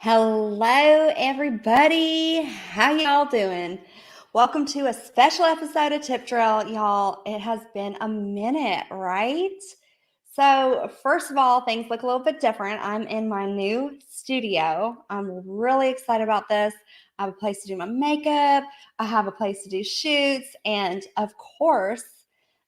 Hello, everybody. How y'all doing? Welcome to a special episode of Tip Drill, y'all. It has been a minute, right? So, first of all, things look a little bit different. I'm in my new studio. I'm really excited about this. I have a place to do my makeup, I have a place to do shoots, and of course,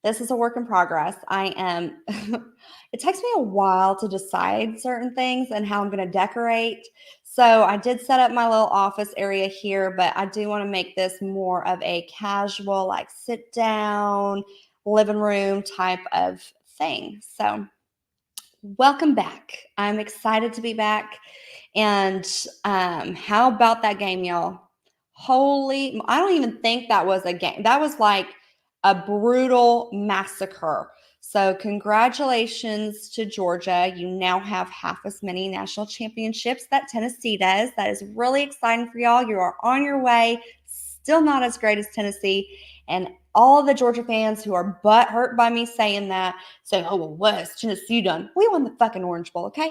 this is a work in progress. It takes me a while to decide certain things and how I'm going to decorate. So I did set up my little office area here, but I do want to make this more of a casual, like sit down, living room type of thing. So welcome back. I'm excited to be back. And how about that game, y'all? Holy, I don't even think that was a game. That was like a brutal massacre. So, congratulations to Georgia. You now have half as many national championships that Tennessee does. That is really exciting for y'all. You are on your way. Still not as great as Tennessee. And all the Georgia fans who are butthurt by me saying that, saying, oh, well, what has Tennessee done? We won the fucking Orange Bowl, okay?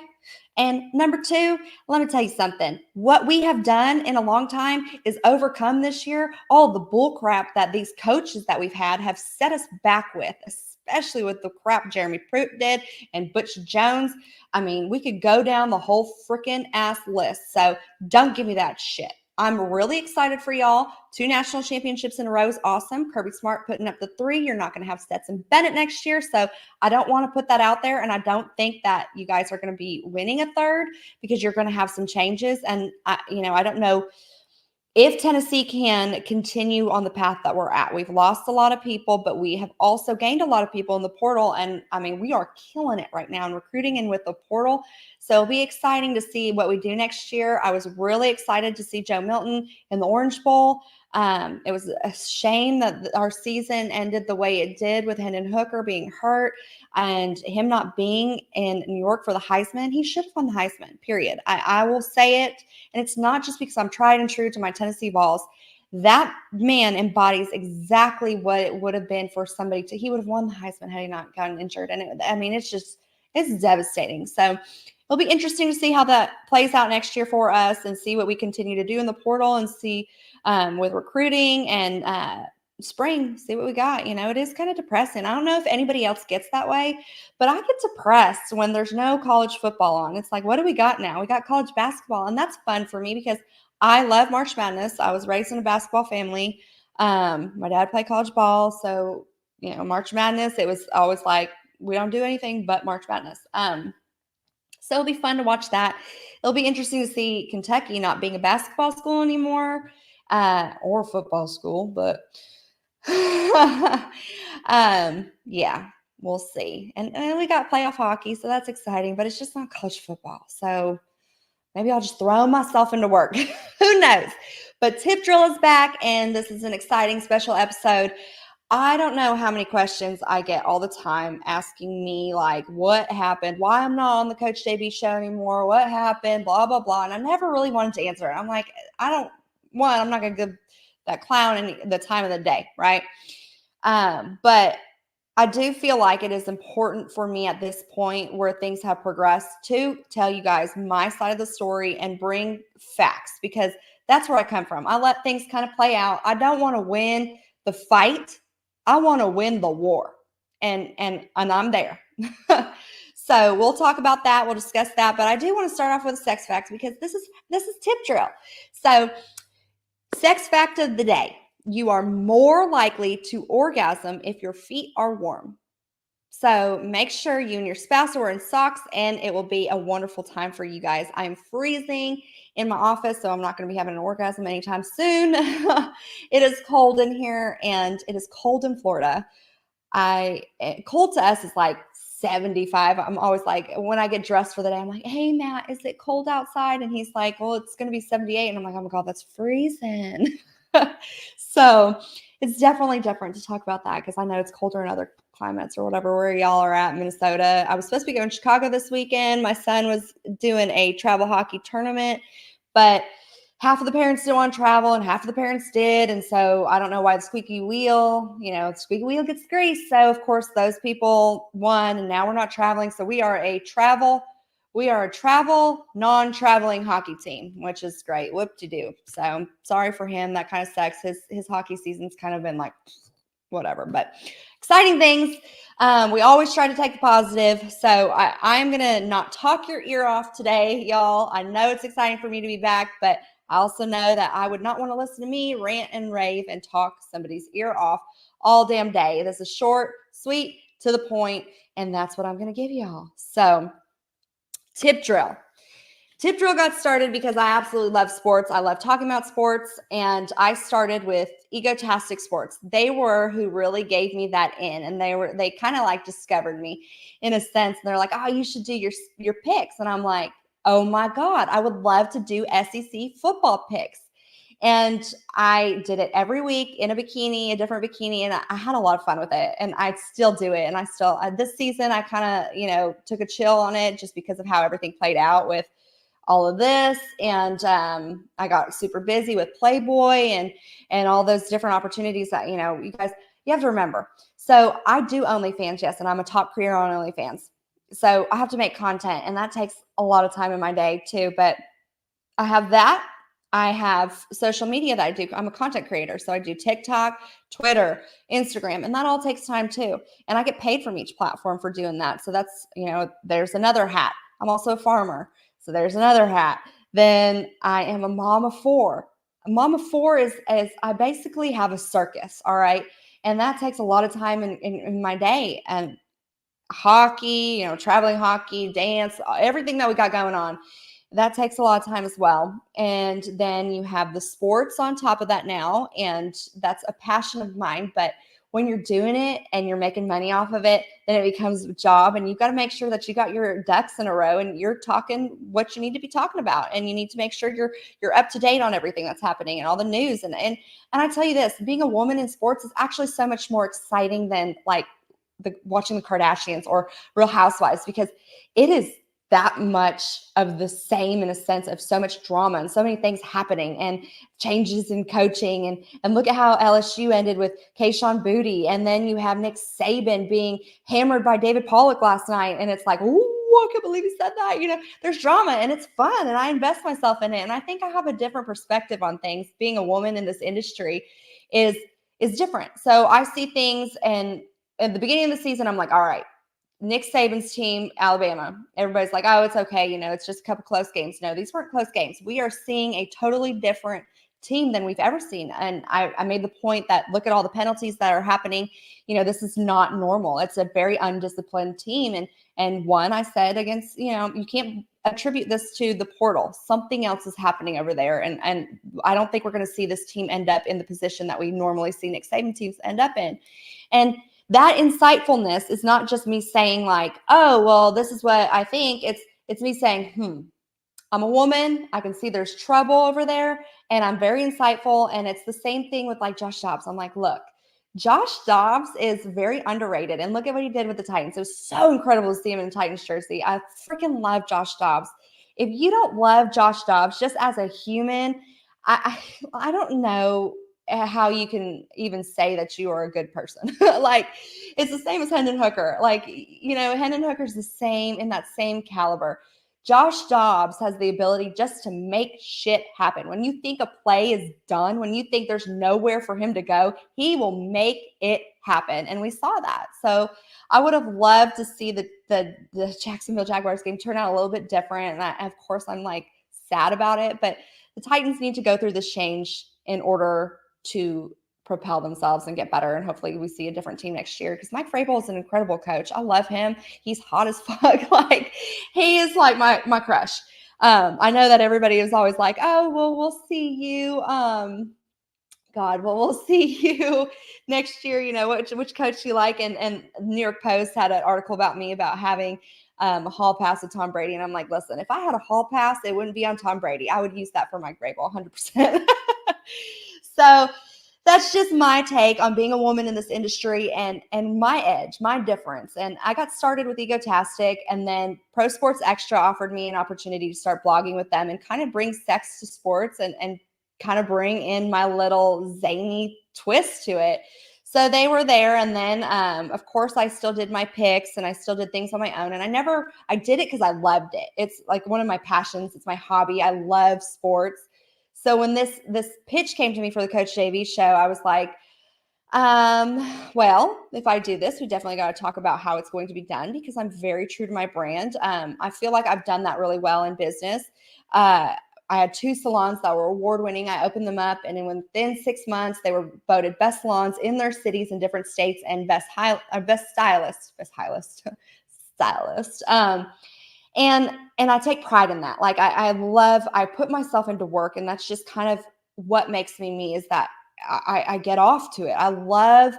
And number two, let me tell you something. What we have done in a long time is overcome this year all the bull crap that these coaches that we've had have set us back with, especially with the crap Jeremy Pruitt did and Butch Jones. I mean, we could go down the whole freaking ass list. So don't give me that shit. I'm really excited for y'all. 2 national championships in a row is awesome. Kirby Smart putting up the 3. You're not going to have Stetson Bennett next year. So I don't want to put that out there. And I don't think that you guys are going to be winning a 3rd because you're going to have some changes. And I don't know if Tennessee can continue on the path that we're at. We've lost a lot of people, but we have also gained a lot of people in the portal. And I mean, we are killing it right now in recruiting and with the portal. So it'll be exciting to see what we do next year. I was really excited to see Joe Milton in the Orange Bowl. It was a shame that our season ended the way it did with Hendon Hooker being hurt and him not being in New York for the Heisman. He should have won the Heisman, period. I will say it. And it's not just because I'm tried and true to my Tennessee Vols. That man embodies exactly what it would have been for somebody he would have won the Heisman had he not gotten injured. And it's devastating. So it'll be interesting to see how that plays out next year for us and see what we continue to do in the portal and see with recruiting and spring, see what we got. It is kind of depressing. I don't know if anybody else gets that way, but I get depressed when there's no college football on. It's like, what do we got now? We got college basketball, and that's fun for me because I love March Madness. I was raised in a basketball family. My dad played college ball, so March Madness, it was always like we don't do anything but March Madness. So it'll be fun to watch that. It'll be interesting to see Kentucky not being a basketball school anymore or football school, but yeah, we'll see. And we got playoff hockey, so that's exciting, but it's just not college football. So maybe I'll just throw myself into work. Who knows? But Tip Drill is back, and this is an exciting special episode. I don't know how many questions I get all the time asking me, like, what happened? Why I'm not on the Coach JB show anymore? What happened? Blah, blah, blah. And I never really wanted to answer it. I'm like, I'm not going to give that clown any the time of the day, right? But I do feel like it is important for me at this point where things have progressed to tell you guys my side of the story and bring facts because that's where I come from. I let things kind of play out. I don't want to win the fight. I want to win the war. And I'm there. So we'll talk about that. We'll discuss that. But I do want to start off with a sex fact because this is Tip Drill. So sex fact of the day. You are more likely to orgasm if your feet are warm. So make sure you and your spouse are wearing socks and it will be a wonderful time for you guys. I'm freezing in my office, so I'm not going to be having an orgasm anytime soon. It is cold in here and it is cold in Florida. Cold to us is like 75. I'm always like, when I get dressed for the day, I'm like, hey, Matt, is it cold outside? And he's like, well, it's going to be 78. And I'm like, oh my God, that's freezing. So it's definitely different to talk about that because I know it's colder in other climates or whatever, where y'all are at in Minnesota. I was supposed to be going to Chicago this weekend. My son was doing a travel hockey tournament, but half of the parents didn't want to travel and half of the parents did. And so I don't know why the squeaky wheel gets greased. So of course those people won and now we're not traveling. So we are a travel We are a non-traveling hockey team, which is great. Whoop-de-doo. So sorry for him. That kind of sucks. His hockey season's kind of been like whatever, but exciting things. We always try to take the positive. So I'm going to not talk your ear off today, y'all. I know it's exciting for me to be back, but I also know that I would not want to listen to me rant and rave and talk somebody's ear off all damn day. This is short, sweet, to the point, and that's what I'm going to give y'all. So tip drill. Tip drill got started because I absolutely love sports. I love talking about sports, and I started with Egotastic Sports. They were who really gave me that in, and they kind of like discovered me in a sense. And they're like, "Oh, you should do your picks," and I'm like, "Oh my God, I would love to do SEC football picks." And I did it every week in a different bikini, and I had a lot of fun with it. And I still do it. And this season, I kind of, took a chill on it just because of how everything played out with all of this. And I got super busy with Playboy and all those different opportunities that, you guys, you have to remember. So I do OnlyFans, yes, and I'm a top creator on OnlyFans. So I have to make content, and that takes a lot of time in my day too. But I have that. I have social media that I do. I'm a content creator. So I do TikTok, Twitter, Instagram, and that all takes time too. And I get paid from each platform for doing that. So that's, there's another hat. I'm also a farmer. So there's another hat. Then I am a mom of four. A mom of four is I basically have a circus. All right. And that takes a lot of time in my day. And hockey, traveling hockey, dance, everything that we got going on. That takes a lot of time as well. And then you have the sports on top of that now. And that's a passion of mine. But when you're doing it and you're making money off of it, then it becomes a job. And you've got to make sure that you got your ducks in a row and you're talking what you need to be talking about. And you need to make sure you're up to date on everything that's happening and all the news. And I tell you this, being a woman in sports is actually so much more exciting than like watching the Kardashians or Real Housewives, because it is that much of the same in a sense of so much drama and so many things happening and changes in coaching. And look at how LSU ended with Keyshawn Booty. And then you have Nick Saban being hammered by David Pollock last night. And it's like, ooh, I can't believe he said that. There's drama and it's fun and I invest myself in it. And I think I have a different perspective on things. Being a woman in this industry is different. So I see things, and at the beginning of the season, I'm like, all right, Nick Saban's team, Alabama. Everybody's like, oh, it's okay. It's just a couple close games. No, these weren't close games. We are seeing a totally different team than we've ever seen. And I made the point that look at all the penalties that are happening. This is not normal. It's a very undisciplined team. And one, I said against, you can't attribute this to the portal. Something else is happening over there. And I don't think we're going to see this team end up in the position that we normally see Nick Saban teams end up in. And that insightfulness is not just me saying like, oh, well, this is what I think. It's me saying, I'm a woman. I can see there's trouble over there. And I'm very insightful. And it's the same thing with like Josh Dobbs. I'm like, look, Josh Dobbs is very underrated. And look at what he did with the Titans. It was so incredible to see him in a Titans jersey. I freaking love Josh Dobbs. If you don't love Josh Dobbs just as a human, I don't know how you can even say that you are a good person. Like, it's the same as Hendon Hooker. Like, Hendon Hooker's the same in that same caliber. Josh Dobbs has the ability just to make shit happen. When you think a play is done, when you think there's nowhere for him to go, he will make it happen. And we saw that. So I would have loved to see the Jacksonville Jaguars game turn out a little bit different. And of course, I'm like sad about it. But the Titans need to go through this change in order to propel themselves and get better. And hopefully we see a different team next year, because Mike Vrabel is an incredible coach. I love him. He's hot as fuck. Like, he is like my crush. I know that everybody is always like, oh, well, we'll see you. We'll see you next year. Which coach you like. And New York Post had an article about me about having a hall pass with Tom Brady. And I'm like, listen, if I had a hall pass, it wouldn't be on Tom Brady. I would use that for Mike Vrabel 100%. So that's just my take on being a woman in this industry and my edge, my difference. And I got started with Egotastic, and then Pro Sports Extra offered me an opportunity to start blogging with them and kind of bring sex to sports and kind of bring in my little zany twist to it. So they were there. And then, of course, I still did my picks and I still did things on my own. And I did it because I loved it. It's like one of my passions. It's my hobby. I love sports. So when this pitch came to me for the Coach JV show, I was like, well, if I do this, we definitely got to talk about how it's going to be done because I'm very true to my brand. I feel like I've done that really well in business. I had 2 salons that were award winning. I opened them up, and then within 6 months, they were voted best salons in their cities in different states and best stylist. And I take pride in that. Like I put myself into work, and that's just kind of what makes me is that I get off to it. I love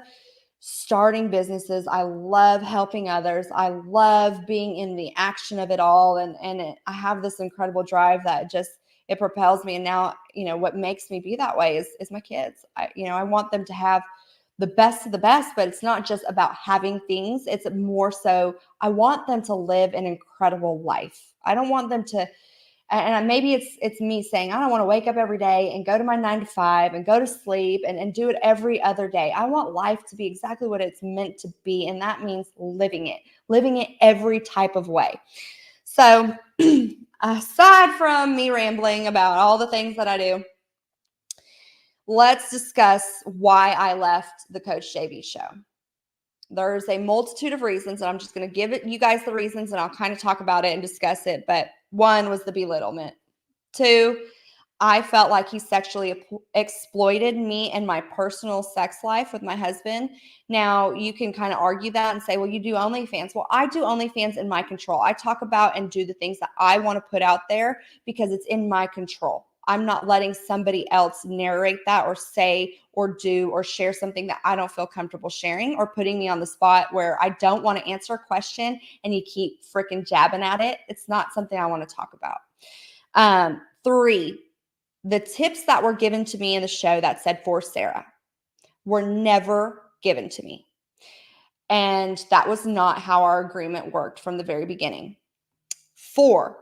starting businesses. I love helping others. I love being in the action of it all. I have this incredible drive that just, it propels me. And now, what makes me be that way is my kids. I want them to have the best of the best, but it's not just about having things. It's more so, I want them to live an incredible life. I don't want them to, and maybe it's me saying, I don't want to wake up every day and go to my 9 to 5 and go to sleep and do it every other day. I want life to be exactly what it's meant to be. And that means living it every type of way. So aside from me rambling about all the things that I do, let's discuss why I left the Coach JV show. There's a multitude of reasons, and I'm just going to give you guys the reasons, and I'll kind of talk about it and discuss it. But 1 was the belittlement. 2, I felt like he sexually exploited me and my personal sex life with my husband. Now, you can kind of argue that and say, well, you do OnlyFans. Well, I do OnlyFans in my control. I talk about and do the things that I want to put out there because it's in my control. I'm not letting somebody else narrate that or say or do or share something that I don't feel comfortable sharing, or putting me on the spot where I don't want to answer a question and you keep freaking jabbing at it. It's not something I want to talk about. 3, the tips that were given to me in the show that said for Sara were never given to me. And that was not how our agreement worked from the very beginning. 4,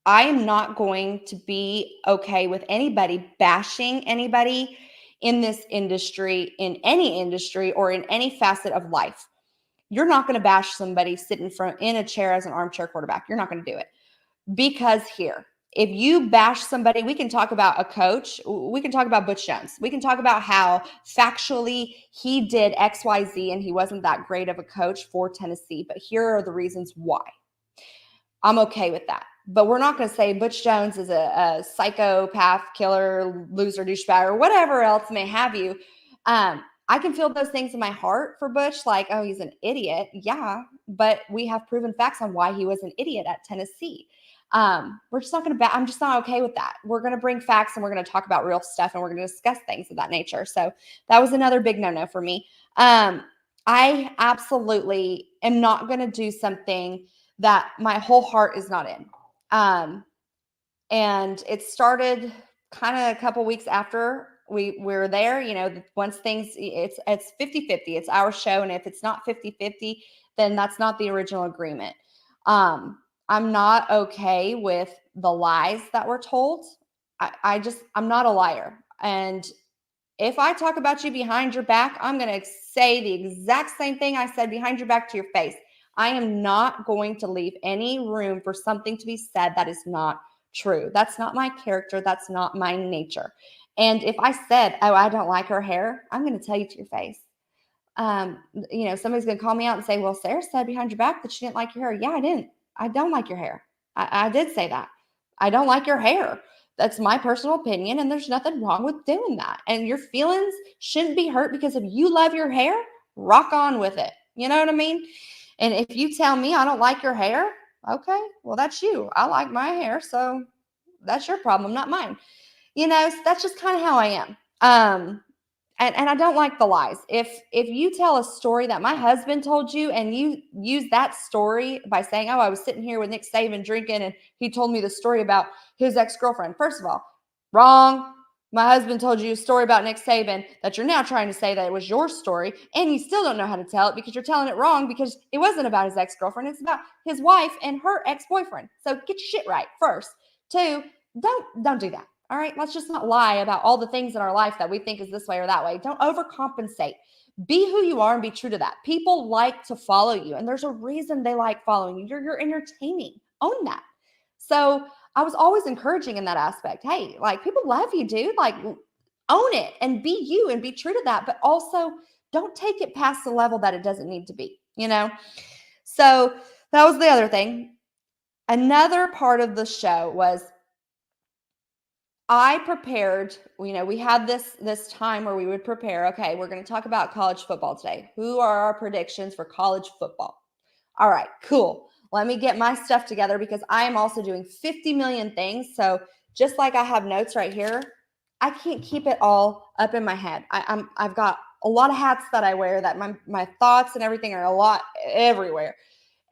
I am not going to be okay with anybody bashing anybody in this industry, in any industry, or in any facet of life. You're not going to bash somebody sitting in a chair as an armchair quarterback. You're not going to do it. Because here, if you bash somebody, we can talk about a coach. We can talk about Butch Jones. We can talk about how factually he did X, Y, Z, and he wasn't that great of a coach for Tennessee. But here are the reasons why. I'm okay with that. But we're not going to say Butch Jones is a psychopath, killer, loser, douchebag, or whatever else may have you. I can feel those things in my heart for Butch, like, oh, he's an idiot. Yeah, but we have proven facts on why he was an idiot at Tennessee. We're just not going to, I'm just not okay with that. We're going to bring facts and we're going to talk about real stuff and we're going to discuss things of that nature. So that was another big no-no for me. I absolutely am not going to do something that my whole heart is not in. And it started kind of a couple weeks after we were there. Once things, it's 50-50. It's our show. And if it's not 50-50, then that's not the original agreement. I'm not okay with the lies that were told. I'm not a liar. And if I talk about you behind your back, I'm going to say the exact same thing I said behind your back to your face. I am not going to leave any room for something to be said that is not true. That's not my character. That's not my nature. And if I said, oh, I don't like her hair, I'm going to tell you to your face. Somebody's going to call me out and say, well, Sara said behind your back that she didn't like your hair. Yeah, I didn't. I don't like your hair. I did say that. I don't like your hair. That's my personal opinion, and there's nothing wrong with doing that. And your feelings shouldn't be hurt because if you love your hair, rock on with it. You know what I mean? And if you tell me I don't like your hair, okay, well, that's you. I like my hair, so that's your problem, not mine. So that's just kind of how I am. And I don't like the lies. If you tell a story that my husband told you and you use that story by saying, oh, I was sitting here with Nick Saban drinking and he told me the story about his ex-girlfriend. First of all, wrong. My husband told you a story about Nick Saban that you're now trying to say that it was your story, and you still don't know how to tell it because you're telling it wrong because it wasn't about his ex-girlfriend. It's about his wife and her ex-boyfriend. So get your shit right first. 2, don't do that. All right, let's just not lie about all the things in our life that we think is this way or that way. Don't overcompensate. Be who you are and be true to that. People like to follow you, and there's a reason they like following you. You're entertaining. Own that. So I was always encouraging in that aspect. Hey, like, people love you, dude. Like, own it and be you and be true to that, but also don't take it past the level that it doesn't need to be, you know? So that was the other thing. Another part of the show was I prepared, you know, we had this time where we would prepare, okay, we're going to talk about college football today. Who are our predictions for college football? All right, cool. Let me get my stuff together because I am also doing 50 million things. So just like I have notes right here, I can't keep it all up in my head. I've got a lot of hats that I wear that my thoughts and everything are a lot everywhere.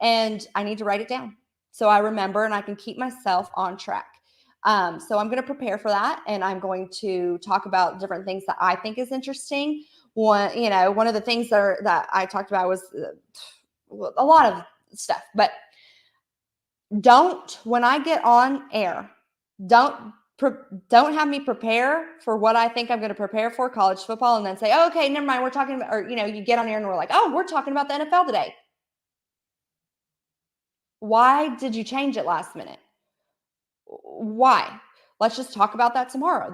And I need to write it down so I remember and I can keep myself on track. So I'm going to prepare for that, and I'm going to talk about different things that I think is interesting. One of the things that I talked about was a lot of stuff, but when I get on air, don't have me prepare for what I think I'm going to prepare for college football and then say, oh, okay, never mind. We're talking about, or, you get on air and we're like, oh, we're talking about the NFL today. Why did you change it last minute? Why? Let's just talk about that tomorrow.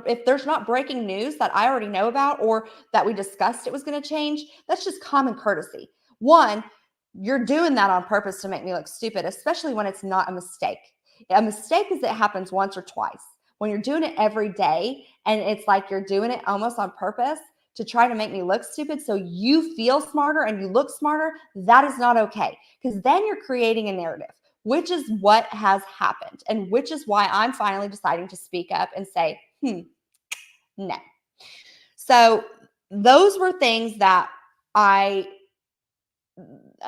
If there's not breaking news that I already know about or that we discussed it was going to change, that's just common courtesy. One, you're doing that on purpose to make me look stupid, especially when it's not a mistake. A mistake is it happens once or twice. When you're doing it every day and it's like you're doing it almost on purpose to try to make me look stupid so you feel smarter and you look smarter, that is not okay, because then you're creating a narrative, which is what has happened, and which is why I'm finally deciding to speak up and say, no. So those were things that I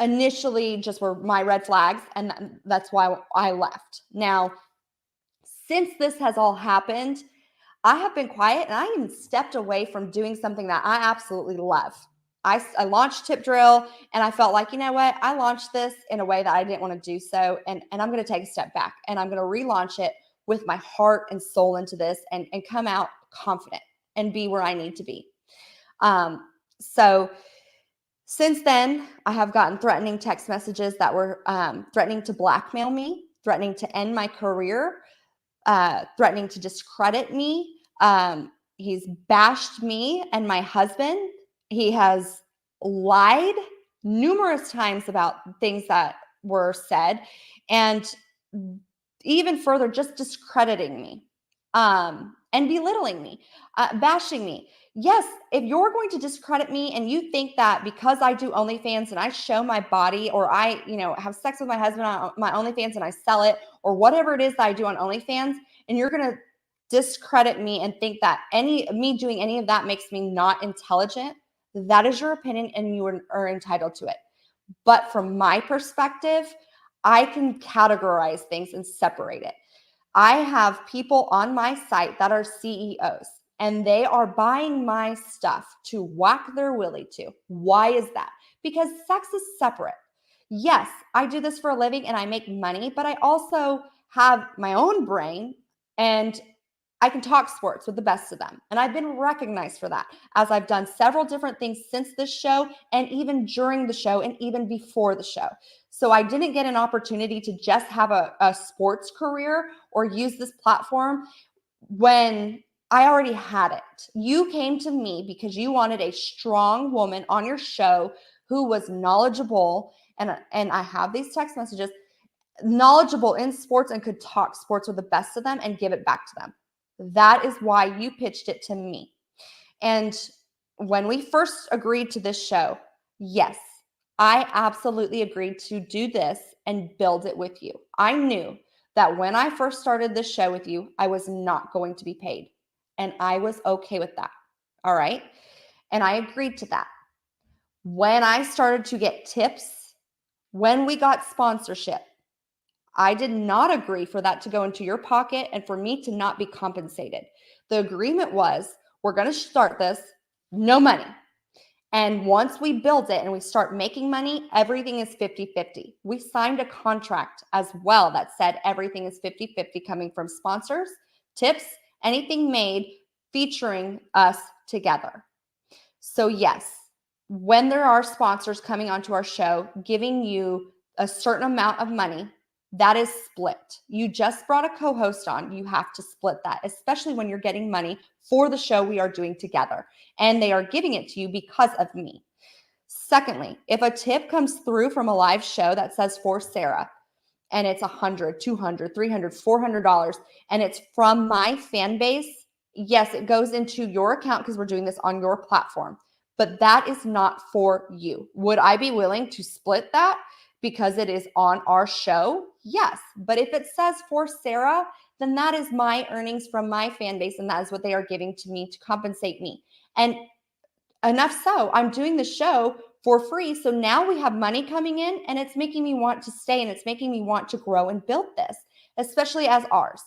initially just were my red flags, and that's why I left. Now, since this has all happened, I have been quiet, and I even stepped away from doing something that I absolutely love. I launched Tip Drill, and I felt like, you know what? I launched this in a way that I didn't want to do so, and I'm going to take a step back, and I'm going to relaunch it with my heart and soul into this and come out confident and be where I need to be. So since then, I have gotten threatening text messages that were threatening to blackmail me, threatening to end my career, threatening to discredit me. He's bashed me and my husband. He has lied numerous times about things that were said, and even further, just discrediting me, and belittling me, bashing me. Yes, if you're going to discredit me and you think that because I do OnlyFans and I show my body, or I, have sex with my husband on my OnlyFans and I sell it, or whatever it is that I do on OnlyFans, and you're going to discredit me and think that me doing any of that makes me not intelligent, that is your opinion and you are entitled to it. But from my perspective, I can categorize things and separate it. I have people on my site that are CEOs, and they are buying my stuff to whack their willy to. Why is that? Because sex is separate. Yes, I do this for a living and I make money, but I also have my own brain, and I can talk sports with the best of them. And I've been recognized for that, as I've done several different things since this show, and even during the show, and even before the show. So I didn't get an opportunity to just have a sports career or use this platform when I already had it. You came to me because you wanted a strong woman on your show who was knowledgeable, and I have these text messages, knowledgeable in sports and could talk sports with the best of them and give it back to them. That is why you pitched it to me. And when we first agreed to this show, yes, I absolutely agreed to do this and build it with you. I knew that when I first started this show with you, I was not going to be paid. And I was okay with that. All right. And I agreed to that. When I started to get tips, when we got sponsorship, I did not agree for that to go into your pocket and for me to not be compensated. The agreement was, we're going to start this, no money. And once we build it and we start making money, everything is 50-50. We signed a contract as well that said everything is 50-50 coming from sponsors, tips, anything made featuring us together. So yes, when there are sponsors coming onto our show, giving you a certain amount of money, that is split. You just brought a co-host on. You have to split that, especially when you're getting money for the show we are doing together. And they are giving it to you because of me. Secondly, if a tip comes through from a live show that says for Sara, and it's $100, $200, $300, $400, and it's from my fan base, yes, it goes into your account because we're doing this on your platform, but that is not for you. Would I be willing to split that because it is on our show? Yes, but if it says for Sara, then that is my earnings from my fan base, and that is what they are giving to me to compensate me. And enough so, I'm doing the show for free. So now we have money coming in, and it's making me want to stay, and it's making me want to grow and build this, especially as ours.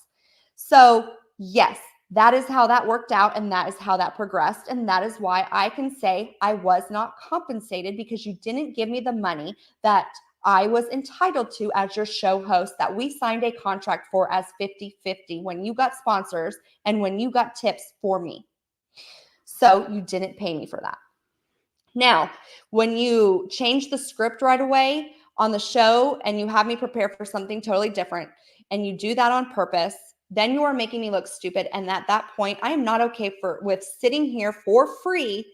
So yes, that is how that worked out, and that is how that progressed. And that is why I can say I was not compensated, because you didn't give me the money that I was entitled to as your show host, that we signed a contract for as 50-50 when you got sponsors and when you got tips for me. So you didn't pay me for that. Now, when you change the script right away on the show and you have me prepare for something totally different, and you do that on purpose, then you are making me look stupid. And at that point, I am not okay with sitting here for free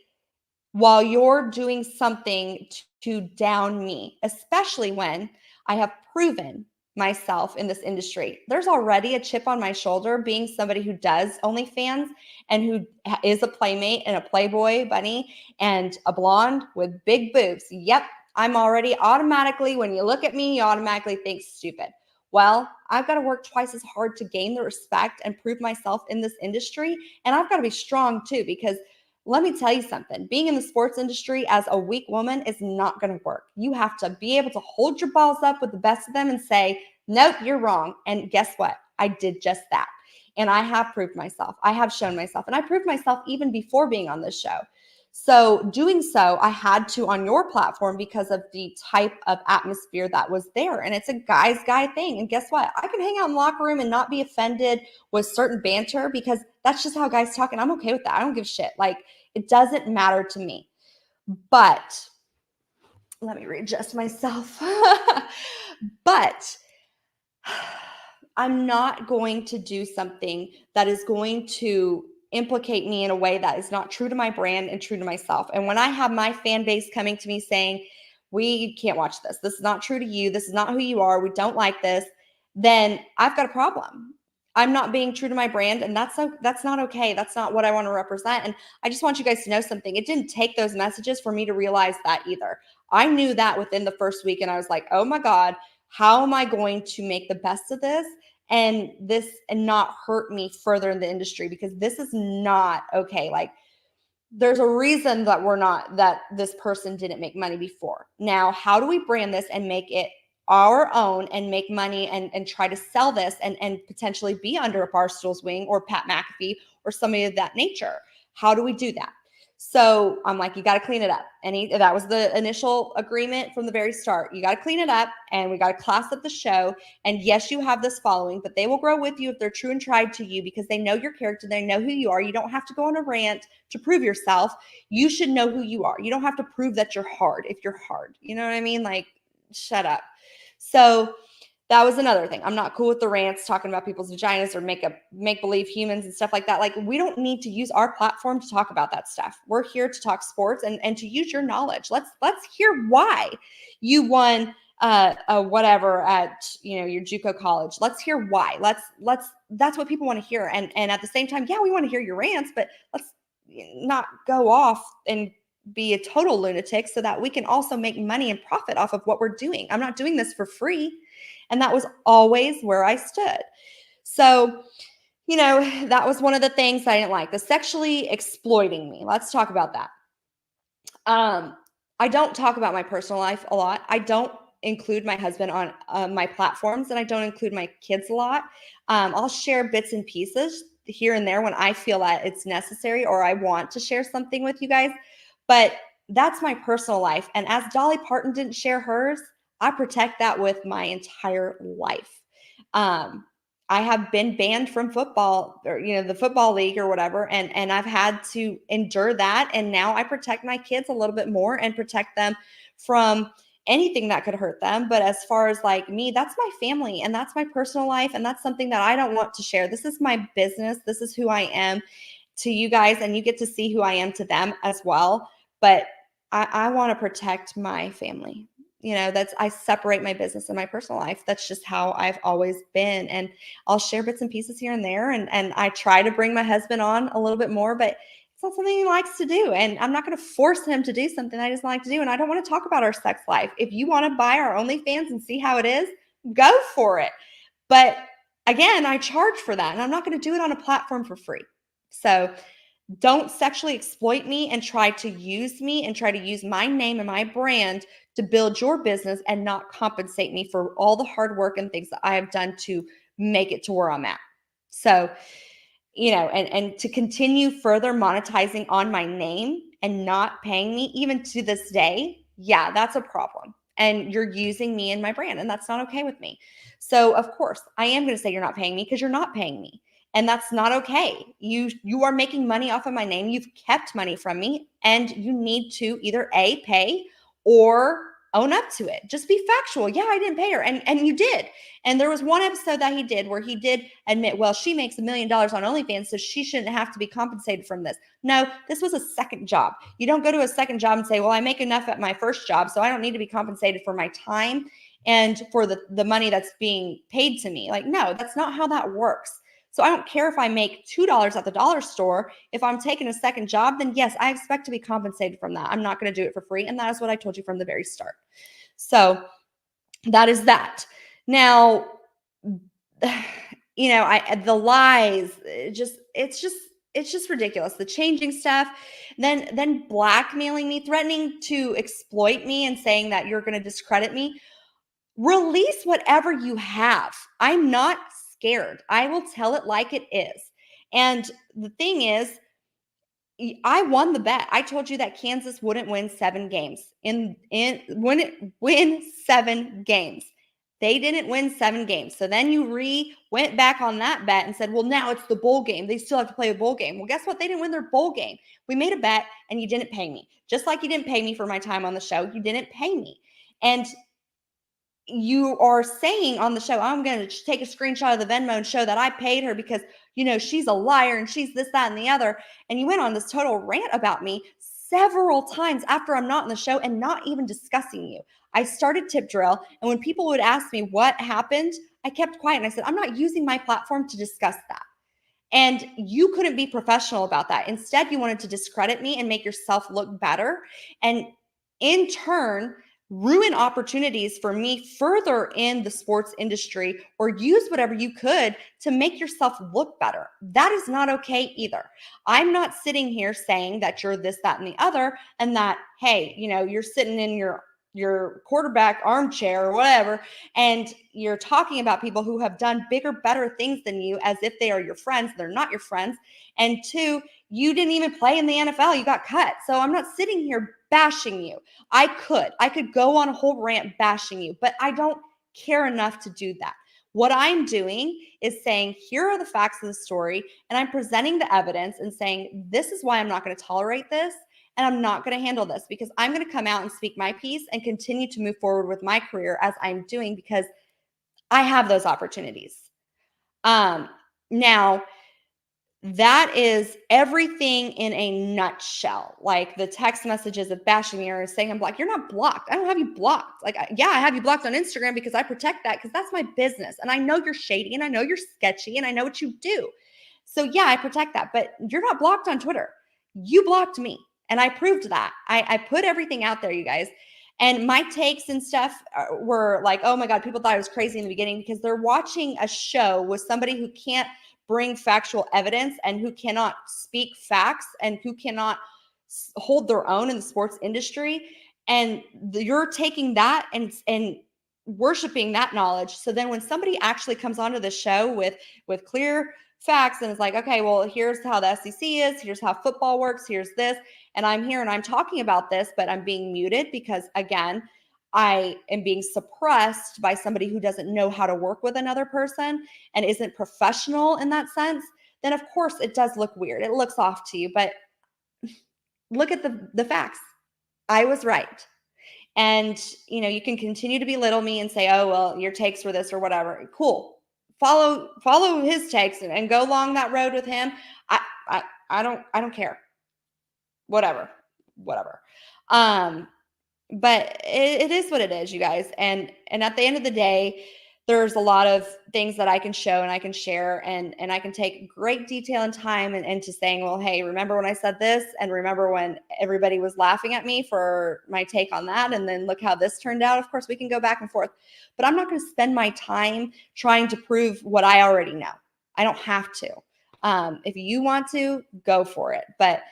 while you're doing something to down me, especially when I have proven myself in this industry. There's already a chip on my shoulder being somebody who does OnlyFans and who is a playmate and a Playboy bunny and a blonde with big boobs. Yep, I'm already automatically, when you look at me, you automatically think stupid. Well, I've got to work twice as hard to gain the respect and prove myself in this industry. And I've got to be strong too, because let me tell you something. Being in the sports industry as a weak woman is not going to work. You have to be able to hold your balls up with the best of them and say, nope, you're wrong. And guess what? I did just that. And I have proved myself. I have shown myself. And I proved myself even before being on this show. So doing so, I had to on your platform because of the type of atmosphere that was there. And it's a guy's guy thing. And guess what? I can hang out in the locker room and not be offended with certain banter, because that's just how guys talk. And I'm okay with that. I don't give a shit. Like, it doesn't matter to me. But let me readjust myself. But I'm not going to do something that is going to implicate me in a way that is not true to my brand and true to myself. And when I have my fan base coming to me saying, we can't watch this, this is not true to you, this is not who you are, we don't like this, then I've got a problem. I'm not being true to my brand, and that's not okay. That's not what I want to represent. And I just want you guys to know something. It didn't take those messages for me to realize that either. I knew that within the first week, and I was like, oh my God, how am I going to make the best of this and not hurt me further in the industry? Because this is not okay. Like, there's a reason that this person didn't make money before. Now, how do we brand this and make it our own and make money and try to sell this and potentially be under a Barstool's wing or Pat McAfee or somebody of that nature? How do we do that? So I'm like, you got to clean it up. And that was the initial agreement from the very start. You got to clean it up, and we got to class up the show. And yes, you have this following, but they will grow with you if they're true and tried to you, because they know your character. They know who you are. You don't have to go on a rant to prove yourself. You should know who you are. You don't have to prove that you're hard if you're hard. You know what I mean? Like, shut up. So that was another thing. I'm not cool with the rants talking about people's vaginas or make-believe humans and stuff like that. Like, we don't need to use our platform to talk about that stuff. We're here to talk sports and to use your knowledge. Let's hear why you won whatever at your JUCO college. Let's hear why. That's what people want to hear. And at the same time, yeah, we want to hear your rants, but let's not go off and be a total lunatic so that we can also make money and profit off of what we're doing. I'm not doing this for free. And that was always where I stood. So, that was one of the things I didn't like, the sexually exploiting me. Let's talk about that. I don't talk about my personal life a lot. I don't include my husband on my platforms, and I don't include my kids a lot. I'll share bits and pieces here and there when I feel that it's necessary or I want to share something with you guys. But that's my personal life. And as Dolly Parton didn't share hers, I protect that with my entire life. I have been banned from football, or, the football league or whatever. And I've had to endure that. And now I protect my kids a little bit more and protect them from anything that could hurt them. But as far as like me, that's my family and that's my personal life. And that's something that I don't want to share. This is my business. This is who I am to you guys, and you get to see who I am to them as well. But I want to protect my family. I separate my business and my personal life. That's just how I've always been. And I'll share bits and pieces here and there. And I try to bring my husband on a little bit more, but it's not something he likes to do. And I'm not going to force him to do something I just like to do. And I don't want to talk about our sex life. If you want to buy our OnlyFans and see how it is, go for it. But again, I charge for that, and I'm not going to do it on a platform for free. So don't sexually exploit me and try to use me and try to use my name and my brand to build your business and not compensate me for all the hard work and things that I have done to make it to where I'm at. So, and to continue further monetizing on my name and not paying me even to this day, yeah, that's a problem. And you're using me and my brand, and that's not okay with me. So, of course, I am going to say you're not paying me because you're not paying me. And that's not okay. You are making money off of my name. You've kept money from me, and you need to either A, pay, or own up to it. Just be factual. Yeah, I didn't pay her. And you did. And there was one episode that he did where he did admit, well, she makes $1 million on OnlyFans, so she shouldn't have to be compensated from this. No, this was a second job. You don't go to a second job and say, well, I make enough at my first job, so I don't need to be compensated for my time and for the money that's being paid to me. Like, no, that's not how that works. So I don't care if I make $2 at the dollar store. If I'm taking a second job, then yes, I expect to be compensated from that. I'm not going to do it for free. And that is what I told you from the very start. So that is that. Now, the lies, it's just ridiculous. The changing stuff, then blackmailing me, threatening to exploit me and saying that you're going to discredit me. Release whatever you have. I'm not scared. I will tell it like it is. And the thing is, I won the bet. I told you that Kansas wouldn't win 7 games. Wouldn't win 7 games. They didn't win 7 games. So then you went back on that bet and said, well, now it's the bowl game. They still have to play a bowl game. Well, guess what? They didn't win their bowl game. We made a bet and you didn't pay me. Just like you didn't pay me for my time on the show. You didn't pay me. And you are saying on the show, I'm going to take a screenshot of the Venmo and show that I paid her because, she's a liar and she's this, that, and the other. And you went on this total rant about me several times after I'm not in the show and not even discussing you. I started Tip Drill, and when people would ask me what happened, I kept quiet and I said, I'm not using my platform to discuss that. And you couldn't be professional about that. Instead, you wanted to discredit me and make yourself look better. And in turn, ruin opportunities for me further in the sports industry, or use whatever you could to make yourself look better. That is not okay either. I'm not sitting here saying that you're this, that, and the other, and that, hey, you're sitting in your quarterback armchair or whatever, and you're talking about people who have done bigger, better things than you as if they are your friends. They're not your friends. And 2, you didn't even play in the NFL. You got cut. So I'm not sitting here bashing you. I could go on a whole rant bashing you, but I don't care enough to do that. What I'm doing is saying, here are the facts of the story, and I'm presenting the evidence and saying, this is why I'm not going to tolerate this. And I'm not going to handle this, because I'm going to come out and speak my piece and continue to move forward with my career as I'm doing, because I have those opportunities. Now, that is everything in a nutshell. Like the text messages of bashing me or saying I'm blocked. You're not blocked. I don't have you blocked. Like, yeah, I have you blocked on Instagram because I protect that, because that's my business. And I know you're shady, and I know you're sketchy, and I know what you do. So yeah, I protect that. But you're not blocked on Twitter. You blocked me. And I proved that. I put everything out there, you guys. And my takes and stuff were like, oh my God, people thought I was crazy in the beginning, because they're watching a show with somebody who can't bring factual evidence and who cannot speak facts and who cannot hold their own in the sports industry. And you're taking that and worshiping that knowledge. So then when somebody actually comes onto the show with clear facts and it's like, okay, well, here's how the SEC is, here's how football works, here's this, and I'm here and I'm talking about this, but I'm being muted because, again, I am being suppressed by somebody who doesn't know how to work with another person and isn't professional in that sense, then of course it does look weird. It looks off to you, but look at the facts. I was right. And you can continue to belittle me and say, oh, well, your takes were this or whatever. Cool. Follow his takes and go along that road with him. I don't care. Whatever. Um, but it is what it is, you guys. And at the end of the day, there's a lot of things that I can show and I can share, and I can take great detail and time into saying, well, hey, remember when I said this, and remember when everybody was laughing at me for my take on that, and then look how this turned out. Of course, we can go back and forth, but I'm not going to spend my time trying to prove what I already know. I don't have to. If you want to, go for it. But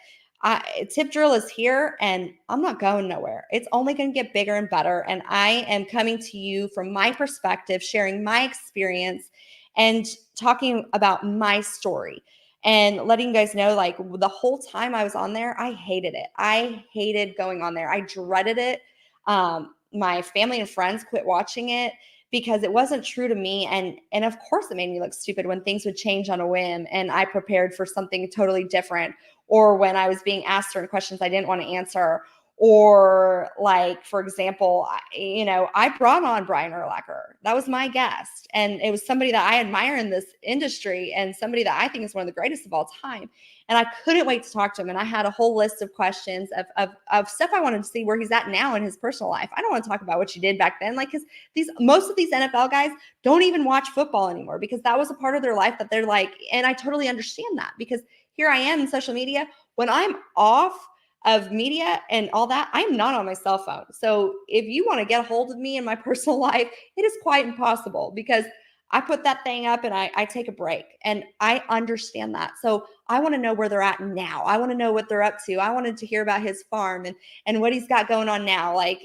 Tip Drill is here, and I'm not going nowhere. It's only going to get bigger and better. And I am coming to you from my perspective, sharing my experience and talking about my story and letting you guys know, like, the whole time I was on there, I hated it. I hated going on there. I dreaded it. My family and friends quit watching it because it wasn't true to me. And of course it made me look stupid when things would change on a whim and I prepared for something totally different, or when I was being asked certain questions I didn't want to answer. Or like, for example, I brought on Brian Urlacher. That was my guest. And it was somebody that I admire in this industry and somebody that I think is one of the greatest of all time. And I couldn't wait to talk to him. And I had a whole list of questions of stuff I wanted to see where he's at now in his personal life. I don't want to talk about what you did back then. Like, because most of these NFL guys don't even watch football anymore because that was a part of their life that they're like, and I totally understand that, because here I am in social media. When I'm off of media and all that, I'm not on my cell phone. So if you want to get a hold of me in my personal life, it is quite impossible because I put that thing up and I take a break, and I understand that. So I want to know where they're at now. I want to know what they're up to. I wanted to hear about his farm and what he's got going on now, like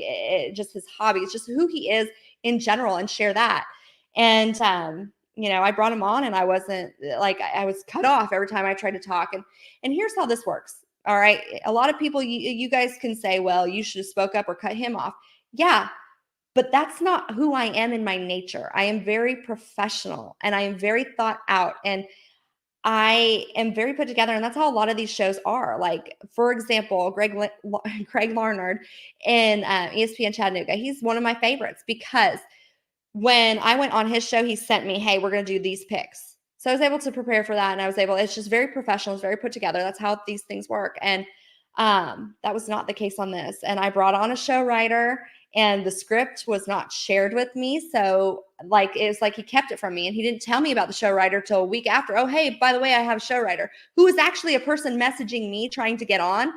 just his hobbies, just who he is in general, and share that. And I brought him on, and I wasn't like, I was cut off every time I tried to talk. And here's how this works. All right. A lot of people, you guys can say, well, you should have spoke up or cut him off. Yeah. But that's not who I am in my nature. I am very professional and I am very thought out, and I am very put together. And that's how a lot of these shows are. Like, for example, Craig Larnard in ESPN Chattanooga. He's one of my favorites because when I went on his show, he sent me, hey, we're going to do these picks. So I was able to prepare for that. And it's just very professional. It's very put together. That's how these things work. And that was not the case on this. And I brought on a show writer, and the script was not shared with me. So it's like he kept it from me, and he didn't tell me about the show writer till a week after. Oh, hey, by the way, I have a show writer who was actually a person messaging me trying to get on,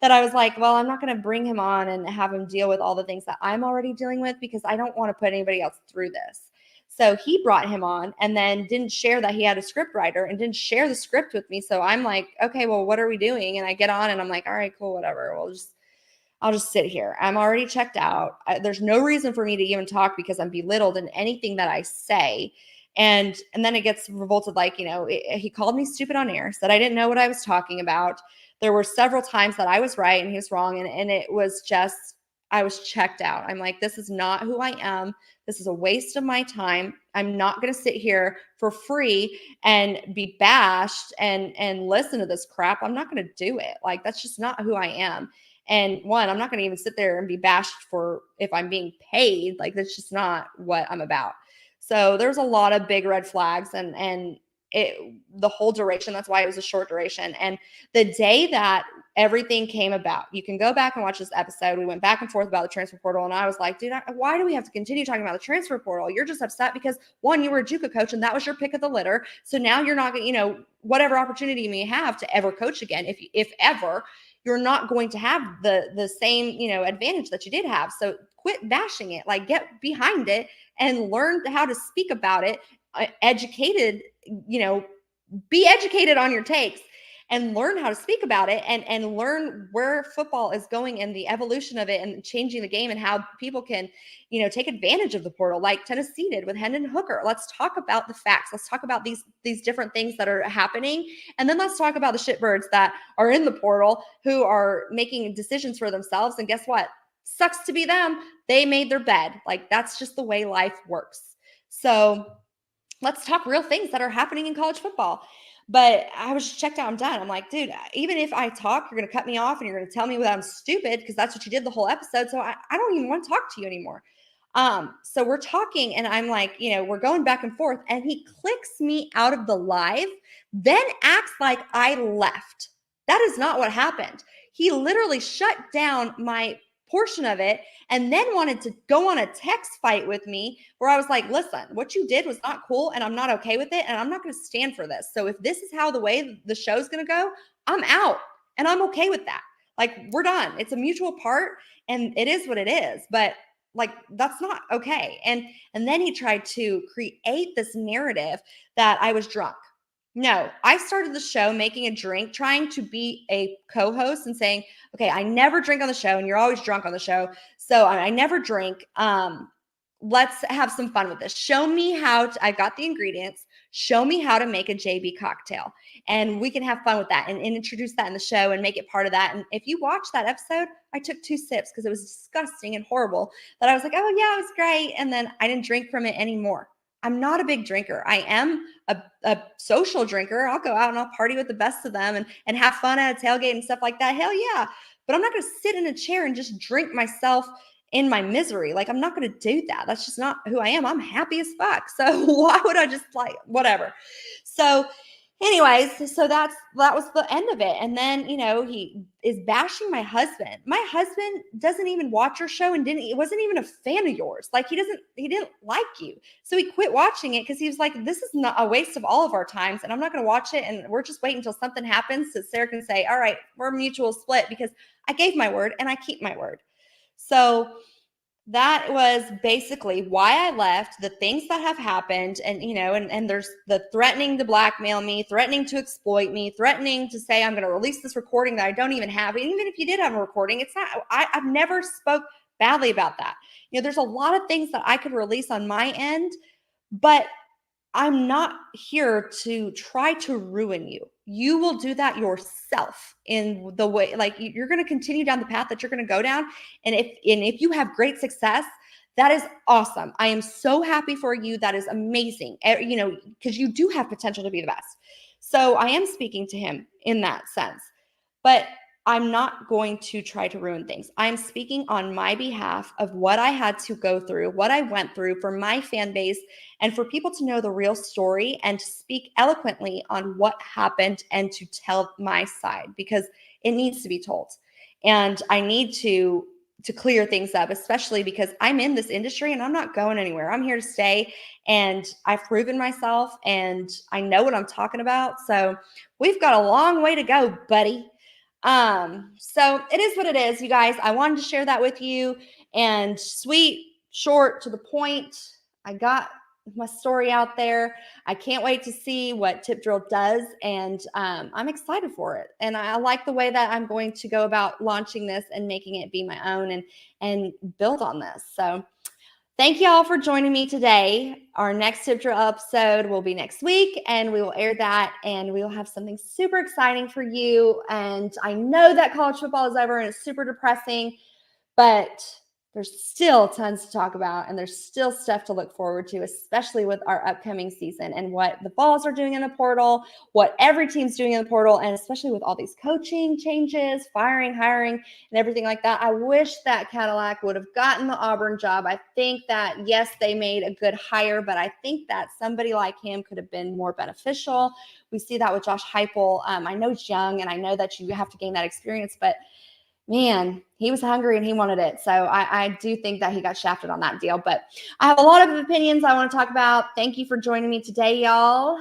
that I was like, well, I'm not going to bring him on and have him deal with all the things that I'm already dealing with because I don't want to put anybody else through this. So he brought him on and then didn't share that he had a script writer and didn't share the script with me. So I'm like, okay, well, what are we doing? And I get on and I'm like, all right, cool, whatever. I'll just sit here. I'm already checked out. There's no reason for me to even talk because I'm belittled in anything that I say. And then it gets revolted. Like, he called me stupid on air, said I didn't know what I was talking about. There were several times that I was right and he was wrong. And it was just, I was checked out. I'm like, this is not who I am. This is a waste of my time. I'm not going to sit here for free and be bashed and listen to this crap. I'm not going to do it. Like, that's just not who I am. And one, I'm not going to even sit there and be bashed for if I'm being paid. Like, that's just not what I'm about. So there's a lot of big red flags, and the whole duration, that's why it was a short duration. And the day that everything came about, you can go back and watch this episode. We went back and forth about the transfer portal. And I was like, dude, why do we have to continue talking about the transfer portal? You're just upset because, one, you were a JUCO coach and that was your pick of the litter. So now you're not going to, whatever opportunity you may have to ever coach again, if ever, you're not going to have the same, advantage that you did have. So quit bashing it, like, get behind it and learn how to speak about it, educated, be educated on your takes and learn how to speak about it, and learn where football is going and the evolution of it and changing the game and how people can, take advantage of the portal like Tennessee did with Hendon Hooker. Let's talk about the facts. Let's talk about these different things that are happening. And then let's talk about the shitbirds that are in the portal who are making decisions for themselves. And guess what? Sucks to be them. They made their bed. Like, that's just the way life works. So let's talk real things that are happening in college football. But I was just checked out. I'm done. I'm like, dude, even if I talk, you're going to cut me off and you're going to tell me that I'm stupid because that's what you did the whole episode. So I don't even want to talk to you anymore. So we're talking and I'm like, we're going back and forth and he clicks me out of the live, then acts like I left. That is not what happened. He literally shut down my portion of it and then wanted to go on a text fight with me where I was like, listen, what you did was not cool and I'm not okay with it and I'm not going to stand for this. So if this is how the way the show's going to go, I'm out and I'm okay with that. Like, we're done. It's a mutual part and it is what it is. But like, that's not okay. And then he tried to create this narrative that I was drunk. No, I started the show making a drink, trying to be a co-host and saying, okay, I never drink on the show and you're always drunk on the show. So I never drink. Let's have some fun with this. Show me how I got the ingredients. Show me how to make a JB cocktail and we can have fun with that and introduce that in the show and make it part of that. And if you watch that episode, I took 2 sips because it was disgusting and horrible that I was like, oh yeah, it was great. And then I didn't drink from it anymore. I'm not a big drinker. I am a social drinker. I'll go out and I'll party with the best of them and have fun at a tailgate and stuff like that. Hell yeah. But I'm not going to sit in a chair and just drink myself in my misery. Like, I'm not going to do that. That's just not who I am. I'm happy as fuck. So why would I just whatever? So anyways, so that was the end of it. And then, he is bashing my husband. My husband doesn't even watch your show and wasn't even a fan of yours. Like, he didn't like you. So he quit watching it because he was like, this is not a waste of all of our times. And I'm not going to watch it. And we're just waiting until something happens so Sara can say, all right, we're mutual split because I gave my word and I keep my word. So that was basically why I left, the things that have happened. And, and there's the threatening to blackmail me, threatening to exploit me, threatening to say, I'm going to release this recording that I don't even have. And even if you did have a recording, it's not, I've never spoke badly about that. There's a lot of things that I could release on my end, but I'm not here to try to ruin you. You will do that yourself in the way, like, you're going to continue down the path that you're going to go down. And if you have great success, that is awesome. I am so happy for you. That is amazing. Because you do have potential to be the best. So I am speaking to him in that sense, but I'm not going to try to ruin things. I'm speaking on my behalf of what I had to go through, what I went through for my fan base, and for people to know the real story and to speak eloquently on what happened and to tell my side because it needs to be told. And I need to clear things up, especially because I'm in this industry and I'm not going anywhere. I'm here to stay and I've proven myself and I know what I'm talking about. So we've got a long way to go, buddy. So it is what it is, you guys. I wanted to share that with you, and sweet, short, to the point. I got my story out there. I can't wait to see what Tip Drill does, and I'm excited for it. And I like the way that I'm going to go about launching this and making it be my own and build on this. So thank you all for joining me today. Our next Tip Drill episode will be next week, and we will air that, and we will have something super exciting for you. And I know that college football is over, and it's super depressing, but there's still tons to talk about, and there's still stuff to look forward to, especially with our upcoming season and what the Vols are doing in the portal, what every team's doing in the portal, and especially with all these coaching changes, firing, hiring, and everything like that. I wish that Cadillac would have gotten the Auburn job. I think that, yes, they made a good hire, but I think that somebody like him could have been more beneficial. We see that with Josh Heupel. I know he's young, and I know that you have to gain that experience, but man, he was hungry and he wanted it. So I do think that he got shafted on that deal. But I have a lot of opinions I want to talk about. Thank you for joining me today, y'all.